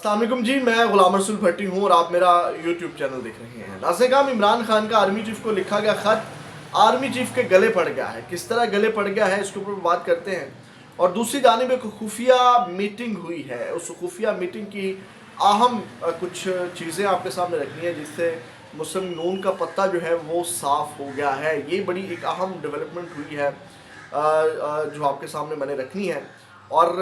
अस्सलाम वालेकुम जी, मैं गुलाम रसूल भट्टी हूँ और आप मेरा यूट्यूब चैनल देख रहे हैं। नाज़िम इमरान खान का आर्मी चीफ को लिखा गया ख़त आर्मी चीफ के गले पड़ गया है। किस तरह गले पड़ गया है इसके ऊपर बात करते हैं। और दूसरी जानिब एक खुफिया मीटिंग हुई है, उस खुफिया मीटिंग की अहम कुछ चीज़ें आपके सामने रखनी है जिससे मुस्लिम नून का पत्ता जो है वो साफ़ हो गया है। ये बड़ी एक अहम डेवलपमेंट हुई है जो आपके सामने मैंने रखनी है। और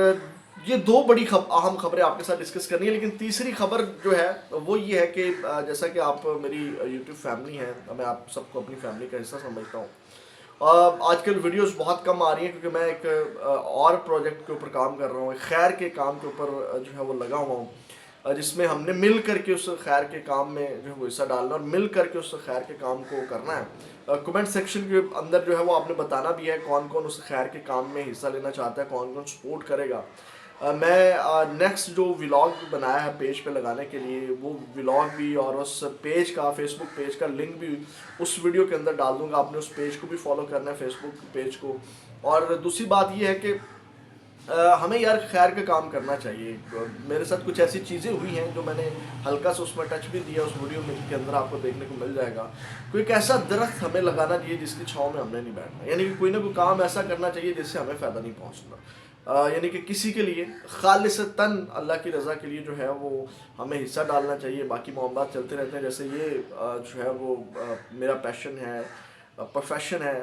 ये दो बड़ी अहम खबरें आपके साथ डिस्कस करनी है। लेकिन तीसरी खबर जो है वो ये है कि जैसा कि आप मेरी यूट्यूब फैमिली है, मैं आप सबको अपनी फैमिली का हिस्सा समझता हूँ। आजकल वीडियोस बहुत कम आ रही हैं क्योंकि मैं एक और प्रोजेक्ट के ऊपर काम कर रहा हूँ, एक खैर के काम के ऊपर जो है वो लगा हुआ हूँ, जिसमें हमने मिल करके उस खैर के काम में जो है वो हिस्सा डालना और मिल करके उस खैर के काम को करना है। कमेंट सेक्शन के अंदर जो है वो आपने बताना भी है कौन कौन उस खैर के काम में हिस्सा लेना चाहता है, कौन कौन सपोर्ट करेगा। मैं नेक्स्ट जो व्लॉग बनाया है पेज पे लगाने के लिए, वो व्लॉग भी और उस पेज का फेसबुक पेज का लिंक भी उस वीडियो के अंदर डाल दूंगा। आपने उस पेज को भी फॉलो करना है, फेसबुक पेज को। और दूसरी बात ये है कि हमें यार खैर का काम करना चाहिए। मेरे साथ कुछ ऐसी चीज़ें हुई हैं जो मैंने हल्का सा उसमें टच भी दिया, उस वीडियो में के अंदर आपको देखने को मिल जाएगा। कोई एक ऐसा दरख्त हमें लगाना चाहिए जिसकी छाँव में हमने नहीं बैठना, यानी कि कोई ना कोई काम ऐसा करना चाहिए जिससे हमें फ़ायदा नहीं पहुँचना। यानी कि किसी के लिए खालिसतन अल्लाह की रज़ा के लिए जो है वो हमें हिस्सा डालना चाहिए। बाकी मामलात चलते रहते हैं, जैसे ये जो है वो मेरा पैशन है, प्रोफेशन है।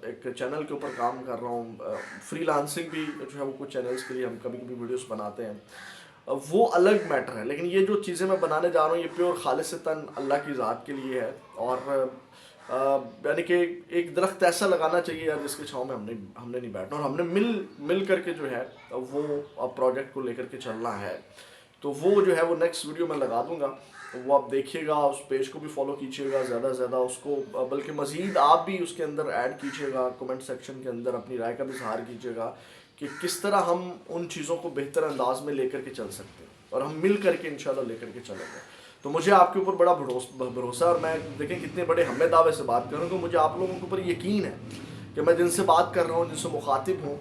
एक चैनल के ऊपर काम कर रहा हूँ, फ्रीलांसिंग भी जो है वो कुछ चैनल्स के लिए हम कभी कभी वीडियोस बनाते हैं, वो अलग मैटर है। लेकिन ये जो चीज़ें मैं बनाने जा रहा हूँ ये प्योर खालिसतन अल्लाह की ज़ात के लिए है। और यानी कि एक दरख्त ऐसा लगाना चाहिए यार जिसके छाँव में हमने नहीं बैठना, और हमने मिल करके जो है वो प्रोजेक्ट को लेकर के चलना है। तो वो जो है वो नेक्स्ट वीडियो में लगा दूंगा, वो आप देखिएगा, उस पेज को भी फॉलो कीजिएगा ज़्यादा से ज़्यादा उसको, बल्कि मज़ीद आप भी उसके अंदर ऐड कीजिएगा, कमेंट सेक्शन के अंदर अपनी राय का भी इज़हार कीजिएगा कि किस तरह हम उन चीज़ों को बेहतर अंदाज में लेकर के चल सकते हैं और हम मिल करके इंशाल्लाह लेकर के चलेंगे। तो मुझे आपके ऊपर बड़ा भरोसा, और मैं देखें कितने बड़े हमें दावे से बात कर रहा हूँ, तो मुझे आप लोगों के ऊपर यकीन है कि मैं जिनसे बात कर रहा हूँ, जिनसे मुखातिब हूँ,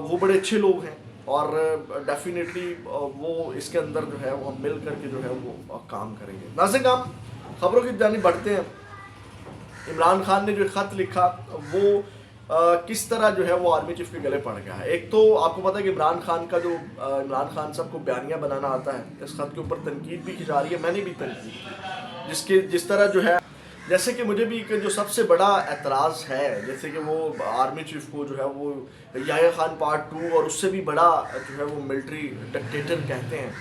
वो बड़े अच्छे लोग हैं। और डेफिनेटली वो इसके अंदर जो है वो हम मिल करके जो है वो काम करेंगे। नाज़िम हम खबरों की जानिब बढ़ते हैं। इमरान खान ने जो ख़त लिखा वो किस तरह जो है वो आर्मी चीफ के गले पड़ गया है। एक तो आपको पता है कि इमरान खान का जो इमरान खान साहब को बयानिया बनाना आता है, इस ख़त के ऊपर तनकीद भी की जा रही है, मैंने भी तनकीद की, जिस तरह जो है, जैसे कि मुझे भी जो सबसे बड़ा एतराज़ है, जैसे कि वो आर्मी चीफ को जो है वो याह्या खान पार्ट 2 और उससे भी बड़ा जो है वो मिलिट्री डिक्टेटर कहते हैं,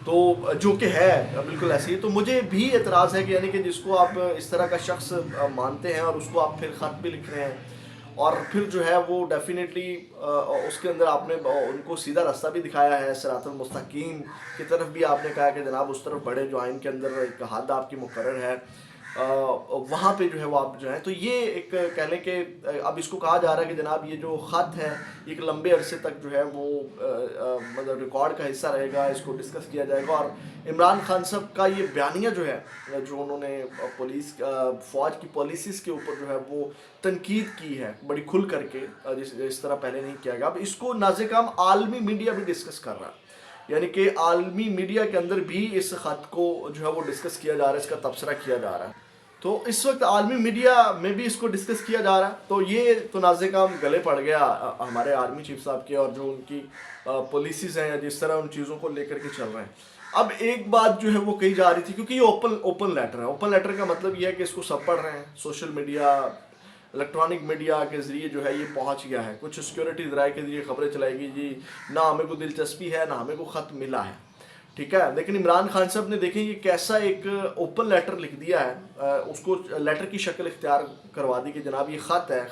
तो जो कि है बिल्कुल ऐसे ही। तो मुझे भी एतराज़ है कि यानी कि जिसको आप इस तरह का शख्स मानते हैं और उसको आप फिर ख़त भी लिख रहे हैं, और फिर जो है वो डेफिनेटली उसके अंदर आपने उनको सीधा रास्ता भी दिखाया है, सिरातुल मुस्तकीम की तरफ भी आपने कहा कि जनाब उस तरफ बढ़े जो आइन के अंदर एक हद आपकी मुकर्रर है, वहाँ पे जो है वो आप जो है। तो ये एक कह लें कि अब इसको कहा जा रहा है कि जनाब ये जो ख़त है एक लंबे अरसे तक जो है वो मतलब रिकॉर्ड का हिस्सा रहेगा, इसको डिस्कस किया जाएगा। और इमरान खान साहब का ये बयानिया जो है जो उन्होंने फ़ौज की पॉलिसीज़ के ऊपर जो है वो तनकीद की है बड़ी खुल करके, इस तरह पहले नहीं किया गया। अब इसको नाज़िम आलमी मीडिया भी डिस्कस कर रहा है, यानी कि आलमी मीडिया के अंदर भी इस ख़त को जो है वो डिस्कस किया जा रहा है, इसका तबसरा किया जा रहा है। तो इस वक्त आलमी मीडिया में भी इसको डिस्कस किया जा रहा है। तो ये तो नाज़िम गले पड़ गया हमारे आर्मी चीफ साहब के, और जो उनकी पॉलिसीज़ हैं या जिस तरह उन चीज़ों को लेकर के चल रहे हैं। अब एक बात जो है वो कही जा रही थी, क्योंकि ये ओपन लेटर है। ओपन लेटर का मतलब ये है कि इसको सब पढ़ रहे हैं, सोशल मीडिया, इलेक्ट्रॉनिक मीडिया के ज़रिए जो है ये पहुंच गया है। कुछ सिक्योरिटी ज़राए के ज़रिए खबरें चलाएगी जी, ना हमें को दिलचस्पी है ना हमें को ख़त मिला है, ठीक है। लेकिन इमरान खान साहब ने देखें ये कैसा एक ओपन लेटर लिख दिया है, उसको लेटर की शक्ल इख्तियार करवा दी कि जनाब ये ख़त है,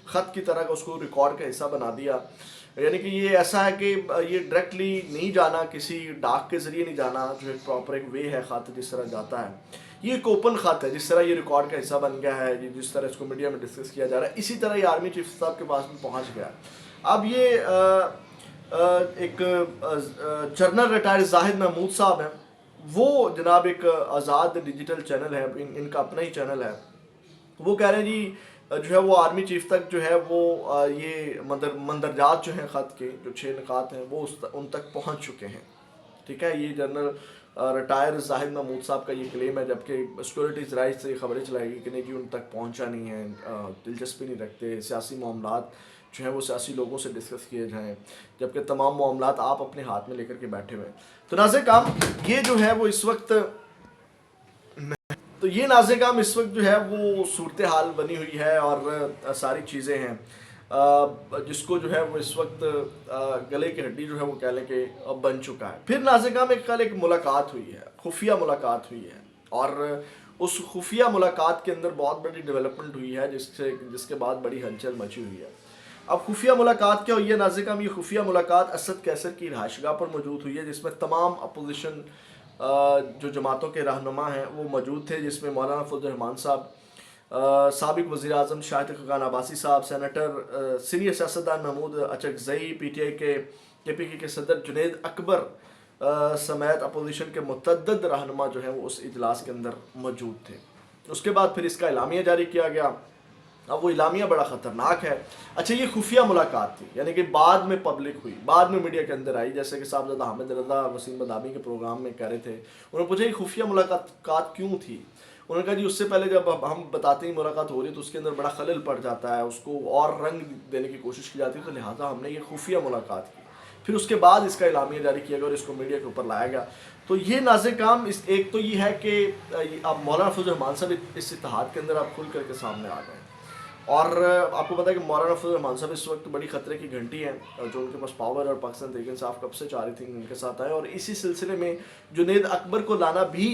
ख़त की तरह का उसको रिकॉर्ड का हिस्सा बना दिया। यानी कि ये ऐसा है कि ये डायरेक्टली नहीं जाना, किसी डाक के ज़रिए नहीं जाना, जो एक प्रॉपर एक वे है ख़त जिस तरह जाता है। ये एक ओपन ख़त है, जिस तरह ये रिकॉर्ड का हिस्सा बन गया है, जिस तरह इसको मीडिया में डिस्कस किया जा रहा है, इसी तरह ये आर्मी चीफ साहब के पास भी पहुँच गया। अब ये एक जनरल रिटायर्ड जाहिद महमूद साहब हैं, वो जनाब एक आज़ाद डिजिटल चैनल है, इनका अपना ही चैनल है, वो कह रहे हैं जी जो है वो आर्मी चीफ तक जो है वो ये मंदरजात जो हैं ख़त के जो 6 निकात हैं वो उन तक पहुंच चुके हैं। ٹھیک ہے، یہ جنرل ریٹائر زاہد محمود صاحب کا یہ کلیم ہے، جبکہ سیکورٹیز رائٹ سے یہ خبریں چلائی گئی کہ نہیں جی ان تک پہنچا نہیں ہے، دلچسپی نہیں رکھتے، سیاسی معاملات جو ہیں وہ سیاسی لوگوں سے ڈسکس کیے جائیں، جبکہ تمام معاملات آپ اپنے ہاتھ میں لے کر کے بیٹھے ہوئے ہیں۔ تو ناظرین کرام یہ جو ہے وہ اس وقت جو ہے وہ صورتحال بنی ہوئی ہے اور ساری چیزیں ہیں جس کو جو ہے وہ اس وقت گلے کی ہڈی جو ہے وہ کہہ لیں کہ بن چکا ہے۔ پھر ناظرین کرام کل ایک ملاقات ہوئی ہے، خفیہ ملاقات ہوئی ہے، اور اس خفیہ ملاقات کے اندر بہت بڑی ڈیولپمنٹ ہوئی ہے جس کے بعد بڑی ہلچل مچی ہوئی ہے۔ اب خفیہ ملاقات کیا ہوئی ہے ناظرین کرام؟ یہ خفیہ ملاقات اسد کیسر کی رہائش گاہ پر موجود ہوئی ہے، جس میں تمام اپوزیشن جو جماعتوں کے رہنما ہیں وہ موجود تھے، جس میں مولانا فضل الرحمان صاحب، سابق وزیر اعظم شاہد خاقان عباسی صاحب، سینیٹر سینئر سیاستدان Mahmood Achakzai, P T I K P کے صدر جنید اکبر سمیت اپوزیشن کے متعدد رہنما جو ہیں وہ اس اجلاس کے اندر موجود تھے۔ اس کے بعد پھر اس کا اعلامیہ جاری کیا گیا۔ اب وہ اعلامیہ بڑا خطرناک ہے۔ اچھا یہ خفیہ ملاقات تھی، یعنی کہ بعد میں پبلک ہوئی، بعد میں میڈیا کے اندر آئی، جیسے کہ صاحبزادہ حامد رضا وسیم بدامی کے پروگرام میں کہہ رہے تھے، انہوں نے پوچھا یہ خفیہ ملاقات کیوں تھی؟ انہوں نے کہا جی اس سے پہلے جب ہم بتاتے ہیں ملاقات ہو رہی ہے تو اس کے اندر بڑا خلل پڑ جاتا ہے، اس کو اور رنگ دینے کی کوشش کی جاتی ہے، تو لہٰذا ہم نے یہ خفیہ ملاقات کی۔ پھر اس کے بعد اس کا اعلامیہ جاری کیا گیا اور اس کو میڈیا کے اوپر لایا گیا۔ تو یہ ناظرین کرام ایک تو یہ ہے کہ اب مولانا فضل الرحمان صاحب اس اتحاد کے اندر اب کھل کر کے سامنے آ گئے ہیں، اور آپ کو پتا ہے کہ مولانا فضل الرحمان صاحب اس وقت بڑی خطرے کی گھنٹی ہیں، جو ان کے پاس پاور اور پاکستان تحریک انصاف کب سے چاہ رہی تھی ان کے ساتھ آئے، اور اسی سلسلے میں جنید اکبر کو لانا بھی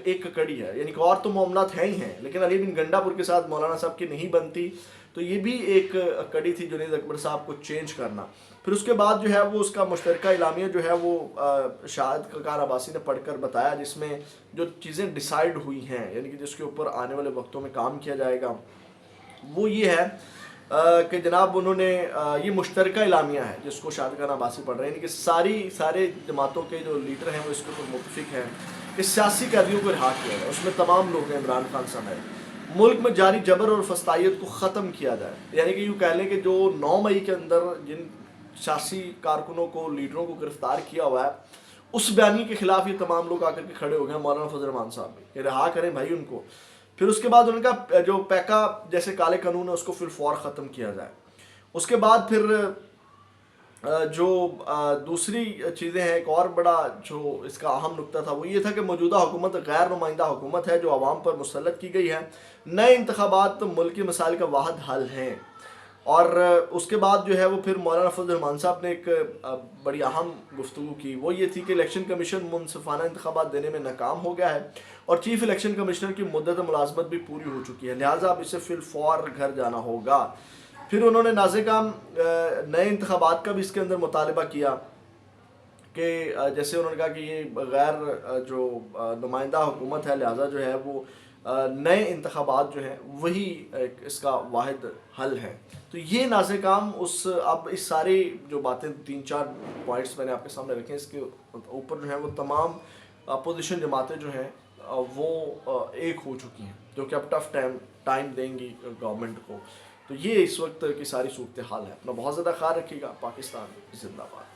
ایک کڑی ہے، یعنی کہ اور تو معاملات ہیں ہی ہیں لیکن علی بن گنڈا پور کے ساتھ مولانا صاحب کی نہیں بنتی، تو یہ بھی ایک کڑی تھی جنید اکبر صاحب کو چینج کرنا۔ پھر اس کے بعد جو ہے وہ اس کا مشترکہ اعلامیہ جو ہے وہ شاہد خاقان عباسی نے پڑھ کر بتایا، جس میں جو چیزیں ڈیسائیڈ ہوئی ہیں، یعنی کہ جس کے اوپر آنے والے وقتوں میں کام کیا جائے گا، وہ یہ ہے کہ جناب انہوں نے یہ مشترکہ اعلامیہ ہے جس کو شاہد خاقان عباسی پڑھ رہے ہیں، یعنی کہ سارے جماعتوں کے جو لیڈر ہیں وہ اس کے اوپر متفق ہیں کہ سیاسی قیدیوں کو رہا کیا جائے، اس میں تمام لوگ ہیں، عمران خان سمیت، ملک میں جاری جبر اور فسطائیت کو ختم کیا جائے، یعنی کہ یوں کہہ لیں کہ جو 9 مئی کے اندر جن سیاسی کارکنوں کو لیڈروں کو گرفتار کیا ہوا ہے اس بیانی کے خلاف یہ تمام لوگ آ کر کے کھڑے ہو گئے ہیں، مولانا فضل الرحمان صاحب بھی کہ رہا کریں بھائی ان کو۔ پھر اس کے بعد ان کا جو پیکا جیسے کالے قانون ہے اس کو فی الفور ختم کیا جائے۔ اس کے بعد پھر جو دوسری چیزیں ہیں، ایک اور بڑا جو اس کا اہم نقطہ تھا وہ یہ تھا کہ موجودہ حکومت غیر نمائندہ حکومت ہے جو عوام پر مسلط کی گئی ہے، نئے انتخابات ملکی مسائل کا واحد حل ہیں۔ اور اس کے بعد جو ہے وہ پھر مولانا فضل الرحمان صاحب نے ایک بڑی اہم گفتگو کی، وہ یہ تھی کہ الیکشن کمیشن منصفانہ انتخابات دینے میں ناکام ہو گیا ہے اور چیف الیکشن کمشنر کی مدت ملازمت بھی پوری ہو چکی ہے، لہٰذا اب اسے فی الفور گھر جانا ہوگا۔ پھر انہوں نے ناظرین کرام نئے انتخابات کا بھی اس کے اندر مطالبہ کیا کہ جیسے انہوں نے کہا کہ یہ غیر جو نمائندہ حکومت ہے، لہٰذا جو ہے وہ نئے انتخابات جو ہیں وہی اس کا واحد حل ہے۔ تو یہ ناظرین کرام اب اس سارے جو باتیں 3-4 پوائنٹس میں نے آپ کے سامنے رکھے ہیں، اس کے اوپر جو ہیں وہ تمام اپوزیشن جماعتیں جو ہیں وہ ایک ہو چکی ہیں، جو کہ اب ٹف ٹائم دیں گی گورنمنٹ کو۔ تو یہ اس وقت کی ساری صورتحال ہے۔ اپنا بہت زیادہ خیال رکھیے گا۔ پاکستان زندہ باد۔